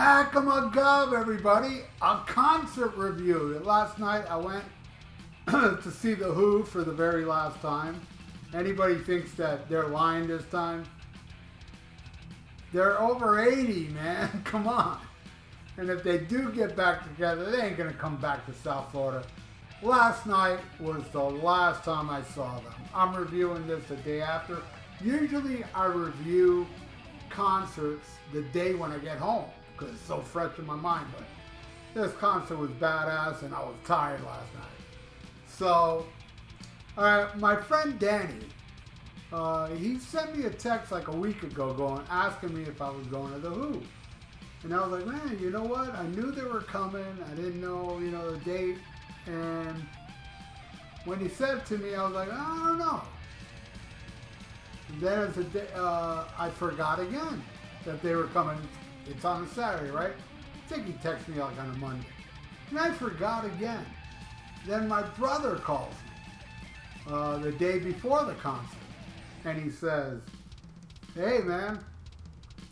Mac-a-mugub, everybody. A concert review. Last night I went to see The Who for the very last time. Anybody thinks that they're lying this time? They're over 80, man. Come on. And if they do get back together, they ain't going to come back to South Florida. Last night was the last time I saw them. I'm reviewing this the day after. Usually I review concerts the day when I get home because it's so fresh in my mind. But this concert was badass and I was tired last night. So, my friend Danny, he sent me a text like a week ago asking me if I was going to The Who. And I was like, man, you know what? I knew they were coming. I didn't know, the date. And when he said it to me, I was like, I don't know. And then as a day, I forgot again that they were coming. It's on a Saturday, right? I think he texted me like on a Monday. And I forgot again. Then my brother calls me the day before the concert. And he says, hey, man,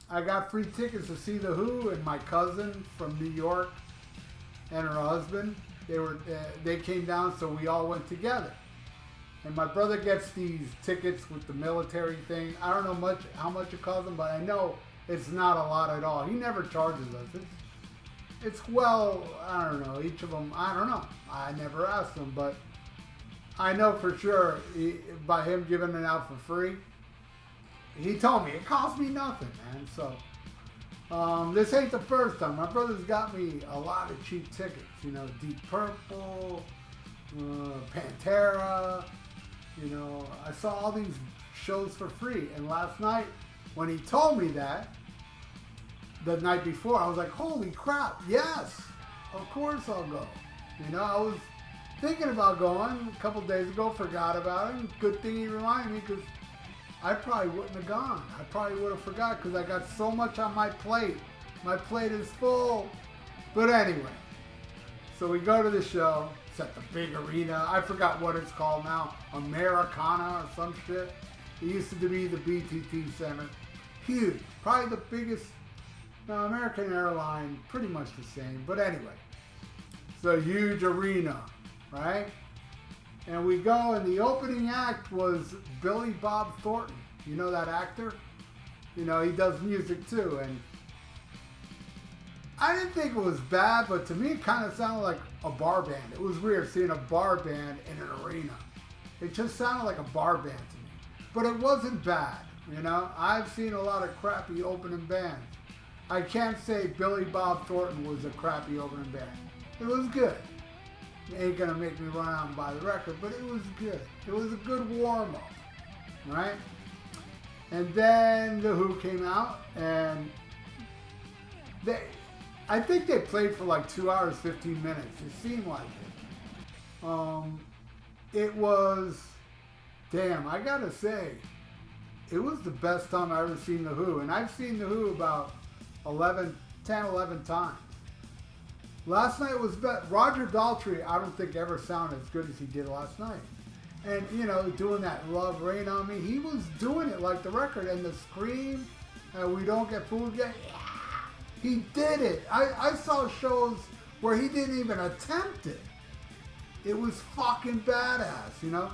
I got free tickets to see The Who, and my cousin from New York and her husband, they came down, so we all went together. And my brother gets these tickets with the military thing. I don't know how much it costs him, but I know it's not a lot at all. He never charges us. It's well, I don't know, each of them, I don't know. I never asked him, but I know for sure by him giving it out for free, he told me it cost me nothing, man. So this ain't the first time. My brother's got me a lot of cheap tickets. Deep Purple, Pantera. I saw all these shows for free. And last night, when he told me that, the night before, I was like, holy crap, yes, of course I'll go. I was thinking about going a couple days ago, forgot about it. Good thing he reminded me because I probably wouldn't have gone. I probably would have forgot because I got so much on my plate. My plate is full. But anyway, so we go to the show. It's at the big arena. I forgot what it's called now. Americana or some shit. It used to be the BTT Center. Huge. Probably the biggest. American Airline, pretty much the same. But anyway, it's a huge arena, right? And we go, and the opening act was Billy Bob Thornton. You know that actor? He does music too. And I didn't think it was bad, but to me it kind of sounded like a bar band. It was weird seeing a bar band in an arena. It just sounded like a bar band to me. But it wasn't bad, I've seen a lot of crappy opening bands. I can't say Billy Bob Thornton was a crappy opening band. It was good. It ain't gonna make me run out and buy the record, but it was good. It was a good warm-up, right? And then The Who came out, and I think they played for like 2 hours, 15 minutes. It seemed like it. It was, damn, I gotta say, it was the best time I've ever seen The Who. And I've seen The Who about 11 times. Last night was best. Roger Daltrey, I don't think ever sounded as good as he did last night. And, doing that Love Rain on Me, he was doing it like the record. And the scream, we don't get fooled yet. Yeah, he did it. I saw shows where he didn't even attempt it. It was fucking badass,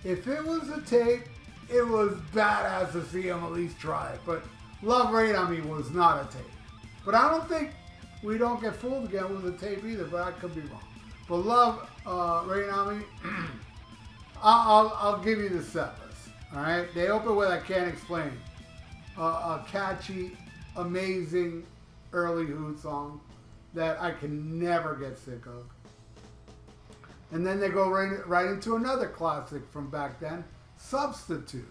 If it was a tape, it was badass to see him at least try it. But Love Rain on Me was not a tape. But I don't think We Don't Get Fooled Again was a tape either, but I could be wrong. But Love Rain on Me, I'll give you the set list. Alright? They open with I Can't Explain. A catchy, amazing early Who song that I can never get sick of. And then they go right into another classic from back then, Substitute.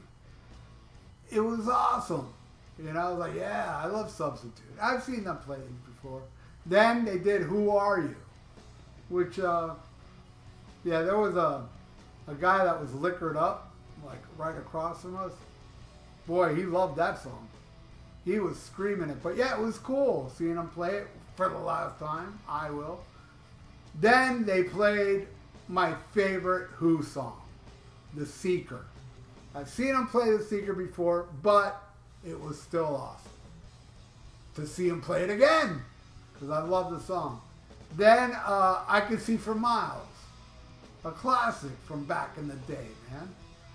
It was awesome. I was like, yeah, I love Substitute. I've seen them play these before. Then they did Who Are You? Which, there was a guy that was liquored up, like right across from us. Boy, he loved that song. He was screaming it. But yeah, it was cool seeing him play it for the last time. I will. Then they played my favorite Who song, The Seeker. I've seen him play The Seeker before, but it was still awesome. to see him play it again because I love the song. Then I Could See for Miles, a classic from back in the day, man.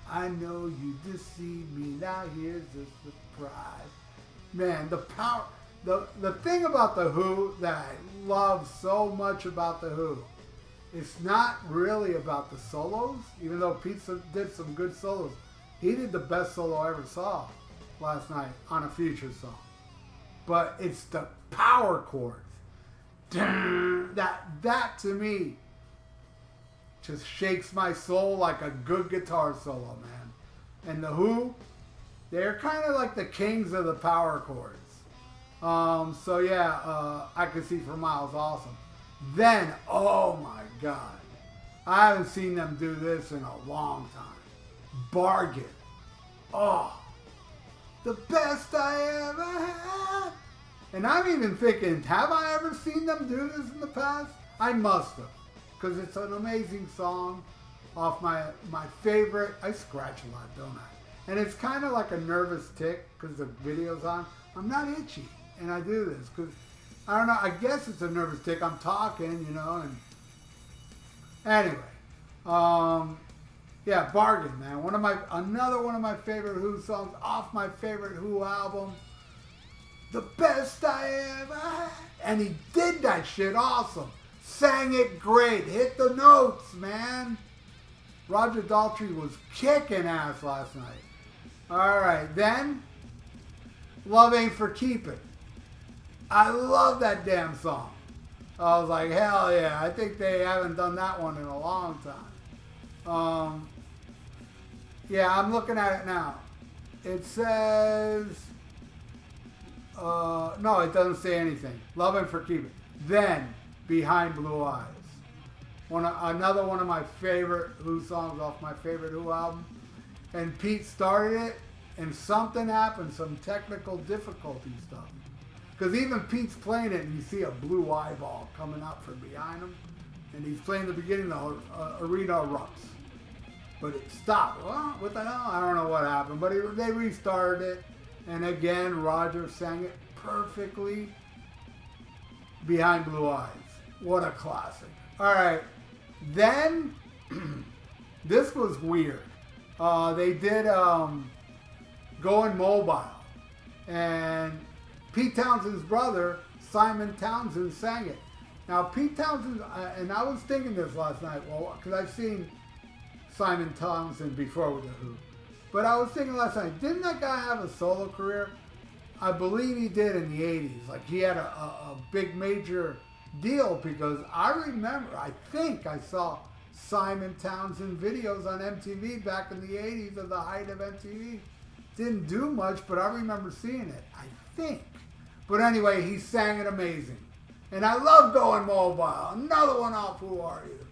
I know you deceived me, now here's the surprise. Man, the power, the thing about The Who that I love so much about The Who, it's not really about the solos, even though Pete did some good solos. He did the best solo I ever saw last night on a Future song. But it's the power chords. That to me just shakes my soul like a good guitar solo, man. And The Who, they're kind of like the kings of the power chords. So yeah, I Could See for Miles, awesome. Then, oh my God, I haven't seen them do this in a long time. Bargain. Oh, the best I ever had. And I'm even thinking, have I ever seen them do this in the past? I must have, because it's an amazing song off my favorite. I scratch a lot, don't I? And it's kind of like a nervous tick because the video's on. I'm not itchy, and I do this because, I don't know, I guess it's a nervous tick. I'm talking, you know, and anyway. Yeah, Bargain, man. Another one of my favorite Who songs off my favorite Who album. The best I ever had. And he did that shit awesome. Sang it great. Hit the notes, man. Roger Daltrey was kicking ass last night. Alright, then Love Ain't For Keeping. I love that damn song. I was like, hell yeah. I think they haven't done that one in a long time. Yeah, I'm looking at it now. It says, no, it doesn't say anything. Love Ain't For Keeping. Then, Behind Blue Eyes. Another one of my favorite Who songs off my favorite Who album. And Pete started it, and something happened, some technical difficulty stuff. Because even Pete's playing it, and you see a blue eyeball coming up from behind him. And he's playing the beginning, the arena erupts. But it stopped. Well, what the hell? I don't know what happened. But they restarted it. And again, Roger sang it perfectly. Behind Blue Eyes. What a classic. All right. Then, this was weird. They did Going Mobile. And Pete Townshend's brother, Simon Townsend, sang it. Now, Pete Townsend, and I was thinking this last night, well, because I've seen Simon Townsend before with The Who. But I was thinking last night, didn't that guy have a solo career? I believe he did in the 80s. Like, he had a big major deal because I remember, I think I saw Simon Townsend videos on MTV back in the 80s of the height of MTV. Didn't do much, but I remember seeing it, I think. But anyway, he sang it amazing. And I love Going Mobile. Another one off Who Are You?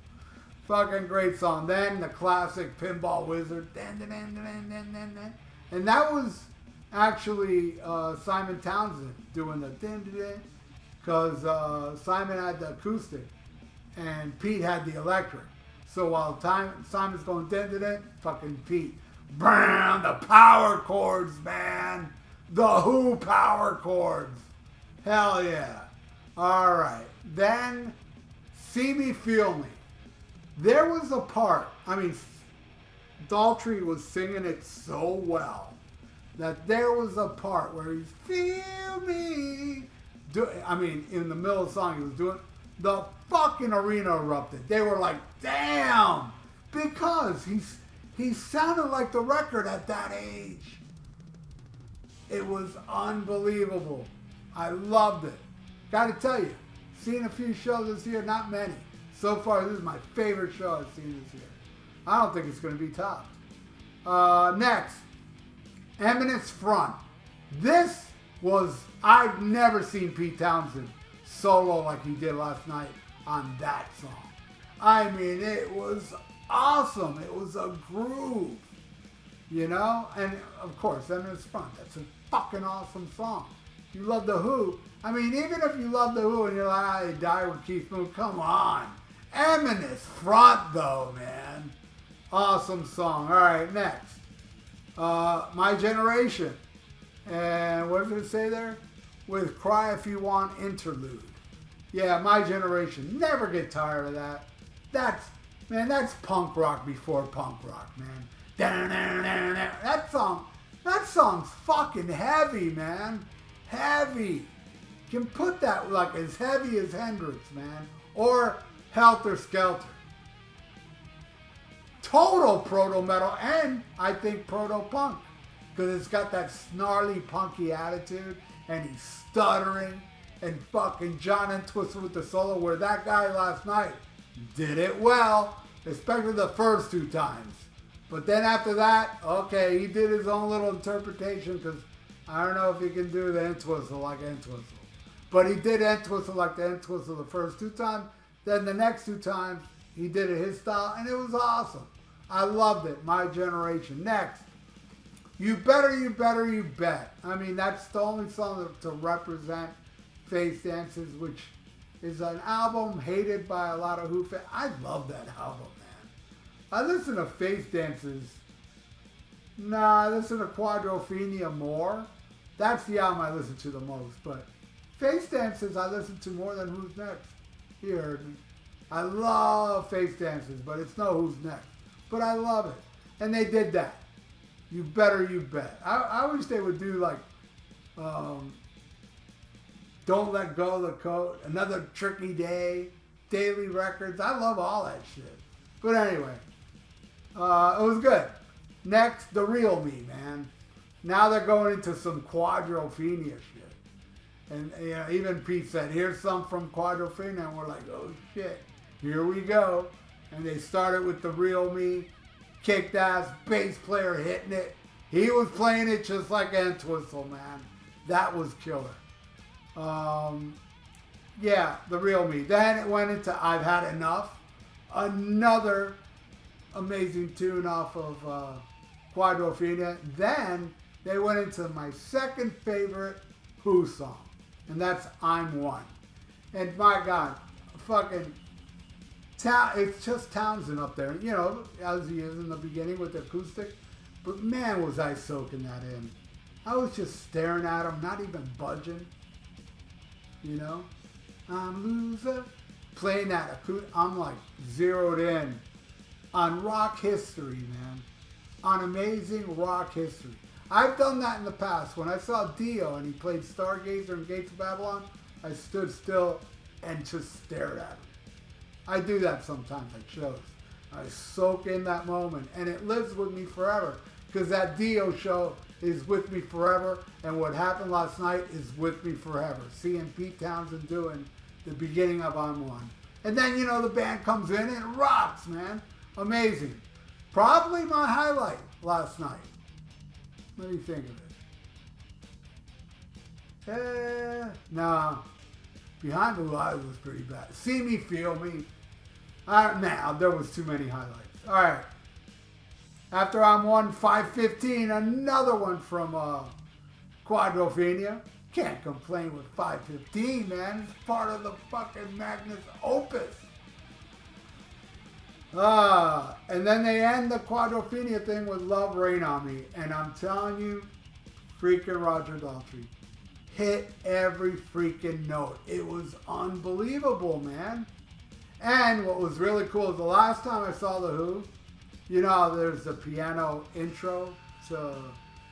Fucking great song. Then the classic Pinball Wizard. And that was actually Simon Townsend doing the because Simon had the acoustic and Pete had the electric. So while Simon's going fucking Pete. Bam! The power chords, man. The Who power chords. Hell yeah. All right. Then, See Me, Feel Me. There was a part, I mean, Daltrey was singing it so well that there was a part where he's, feel me. In the middle of the song, he was doing, the fucking arena erupted. They were like, damn, because he sounded like the record at that age. It was unbelievable. I loved it. Gotta tell you, seen a few shows this year, not many. So far, this is my favorite show I've seen this year. I don't think it's going to be topped. Next, Eminence Front. This was, I've never seen Pete Townsend solo like he did last night on that song. I mean, it was awesome. It was a groove, you know? And, of course, Eminence Front. That's a fucking awesome song. You love The Who. I mean, even if you love The Who and you're like, they died with Keith Moon, come on. Eminence Front, though, man. Awesome song. All right, next. My Generation. And what does it say there? with Cry If You Want interlude. Yeah, my generation. Never get tired of that. That's punk rock before punk rock, man. That song's fucking heavy, man. Heavy. You can put that like as heavy as Hendrix, man. Or Helter Skelter. Total proto-metal and I think proto-punk. Because it's got that snarly, punky attitude. And he's stuttering. And fucking John Entwistle with the solo. Where that guy last night did it well. Especially the first 2 times. But then after that, okay, he did his own little interpretation. Because I don't know if he can do the Entwistle like Entwistle. But he did Entwistle like the Entwistle the first 2 times. Then the next 2 times, he did it his style, and it was awesome. I loved it. My generation. Next, You Better, You Better, You Bet. I mean, that's the only song to represent Face Dances, which is an album hated by a lot of Who fans. I love that album, man. I listen to Face Dances. Nah, I listen to Quadrophenia more. That's the album I listen to the most. But Face Dances I listen to more than Who's Next. You heard me. I love Face Dances, but it's no Who's Next. But I love it. And they did that. You Better, You Bet. I wish they would do like Don't Let Go of the Coat, Another Tricky Day, Daily Records. I love all that shit. But anyway, it was good. Next, The Real Me, man. Now they're going into some Quadrophenia shit. And you know, even Pete said, here's some from Quadrophenia. And we're like, oh shit, here we go. And they started with The Real Me. Kicked ass, bass player hitting it. He was playing it just like Entwistle, man. That was killer. Yeah, The Real Me. Then it went into I've Had Enough. Another amazing tune off of Quadrophenia. Then they went into my second favorite Who song. And that's I'm One. And my God, fucking it's just Townsend up there, you know, as he is in the beginning with the acoustic. But man, was I soaking that in. I was just staring at him, not even budging. You know, I'm loser. Playing that acoustic, I'm like zeroed in on rock history, man. On amazing rock history. I've done that in the past. When I saw Dio and he played Stargazer and Gates of Babylon, I stood still and just stared at him. I do that sometimes at shows. I soak in that moment, and it lives with me forever, because that Dio show is with me forever, and what happened last night is with me forever. Seeing Pete Townsend doing the beginning of I'm One. And then, you know, the band comes in and it rocks, man. Amazing. Probably my highlight last night. Let me think of it. Nah. Behind the Lies was pretty bad. See Me, Feel Me. Nah, there was too many highlights. All right. After I'm One, 515, another one from Quadrophenia. Can't complain with 515, man. It's part of the fucking Magnus Opus. And then they end the Quadrophenia thing with Love Rain on Me. And I'm telling you, freaking Roger Daltrey hit every freaking note. It was unbelievable, man. And what was really cool is the last time I saw The Who, you know, there's the piano intro to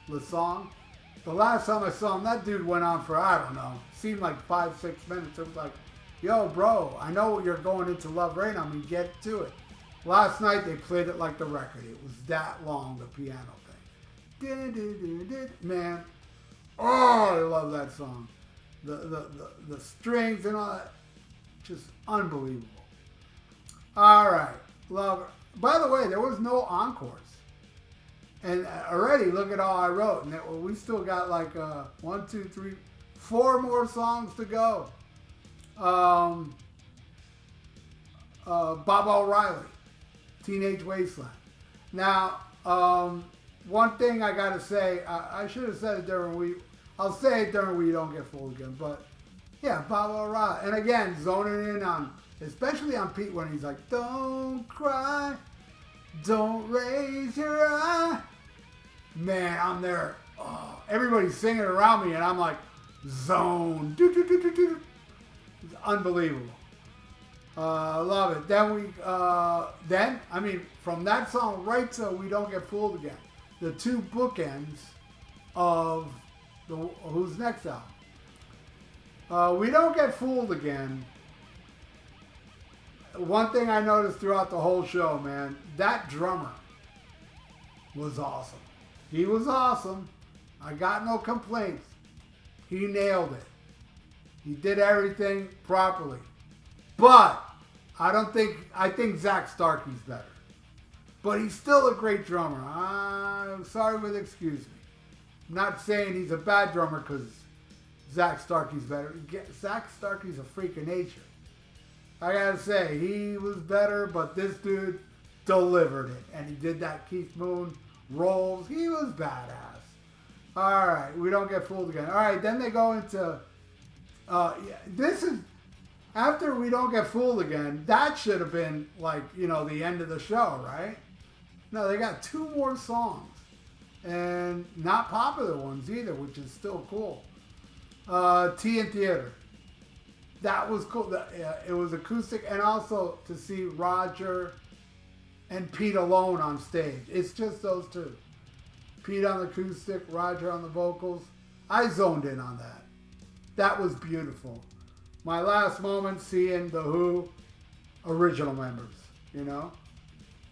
the song. The last time I saw him, that dude went on for, I don't know, seemed like 5-6 minutes. It was like, yo, bro, I know you're going into Love Rain on Me, get to it. Last night they played it like the record. It was that long, the piano thing. Man, oh, I love that song. The strings and all that, just unbelievable. All right, love it. By the way, there was no encores. And already, look at all I wrote. And we still got like 1, 2, 3, 4 more songs to go. Bob O'Reilly, Teenage Wasteland. Now, one thing I got to say, I should have said it during week. I'll say it during We Don't Get Full Again. But, yeah, Bob O'Reilly. And again, zoning in on, especially on Pete when he's like, don't cry. Don't raise your eye. Man, I'm there. Oh, everybody's singing around me, and I'm like zone. It's unbelievable. Love it. Then from that song right to We Don't Get Fooled Again, the two bookends of the Who's Next album. We Don't Get Fooled Again. One thing I noticed throughout the whole show, man, that drummer was awesome. He was awesome. I got no complaints. He nailed it. He did everything properly. But I think Zach Starkey's better. But he's still a great drummer. I'm sorry, but excuse me. I'm not saying he's a bad drummer because Zach Starkey's better. Zach Starkey's a freak of nature. I gotta say, he was better, but this dude delivered it. And he did that Keith Moon rolls. He was badass. All right, We Don't Get Fooled Again. All right, then they go into, this is, after We Don't Get Fooled Again, that should have been like, the end of the show, right? No, they got two more songs. And not popular ones either, which is still cool. Tea in Theater. That was cool. It was acoustic, and also to see Roger and Pete alone on stage. It's just those two. Pete on the acoustic, Roger on the vocals. I zoned in on that. That was beautiful. My last moment seeing the Who original members,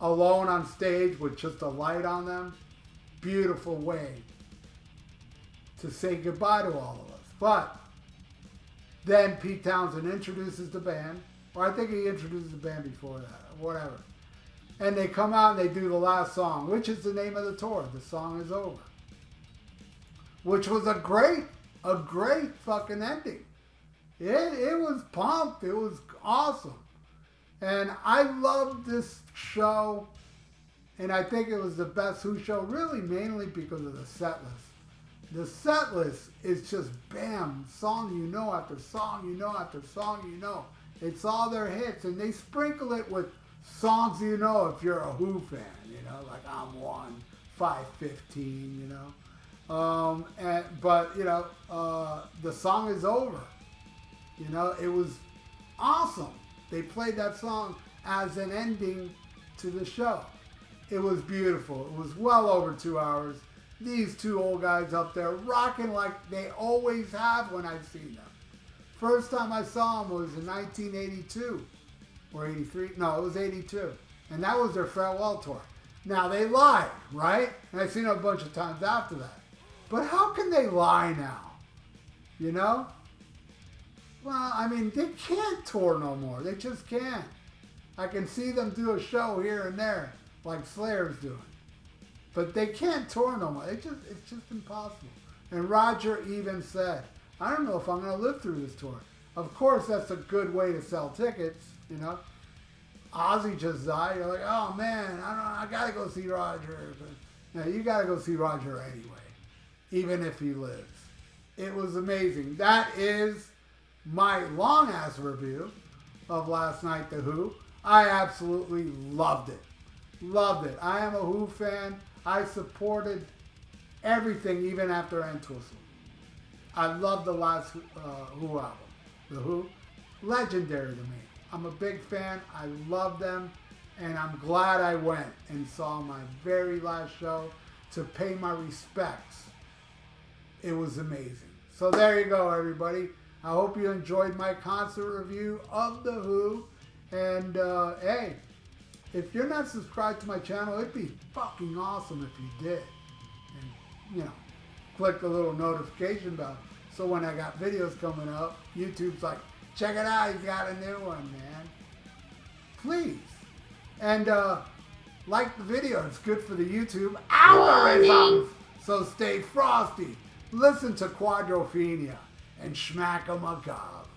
alone on stage with just a light on them. Beautiful way to say goodbye to all of us. But then Pete Townsend introduces the band, or I think he introduces the band before that, or whatever. And they come out and they do the last song, which is the name of the tour. The Song Is Over. Which was a great fucking ending. It was pumped. It was awesome. And I loved this show. And I think it was the best Who show, really mainly because of the set list. The set list is just bam, song after song after song It's all their hits, and they sprinkle it with songs if you're a Who fan, like I'm One, 515, but The Song Is Over. It was awesome. They played that song as an ending to the show. It was beautiful. It was well over 2 hours. These two old guys up there rocking like they always have when I've seen them. First time I saw them was in 1982 or 83. No, it was 82. And that was their farewell tour. Now they lied, right? And I've seen them a bunch of times after that. But how can they lie now? Well, they can't tour no more. They just can't. I can see them do a show here and there like Slayer's doing. But they can't tour no more. It's just impossible. And Roger even said, I don't know if I'm going to live through this tour. Of course, that's a good way to sell tickets, Ozzy just died. You're like, oh man, I got to go see Roger. But, you got to go see Roger anyway, even if he lives. It was amazing. That is my long-ass review of last night, The Who. I absolutely loved it. Loved it. I am a Who fan. I supported everything even after Entwistle. I love the last Who album. The Who, legendary to me. I'm a big fan. I love them. And I'm glad I went and saw my very last show to pay my respects. It was amazing. So there you go, everybody. I hope you enjoyed my concert review of The Who. And hey, if you're not subscribed to my channel, it'd be fucking awesome if you did. And, click the little notification bell. So when I got videos coming up, YouTube's like, check it out, he's got a new one, man. Please. And like the video, it's good for the YouTube algorithms. So stay frosty. Listen to Quadrophenia and schmack 'em a gob.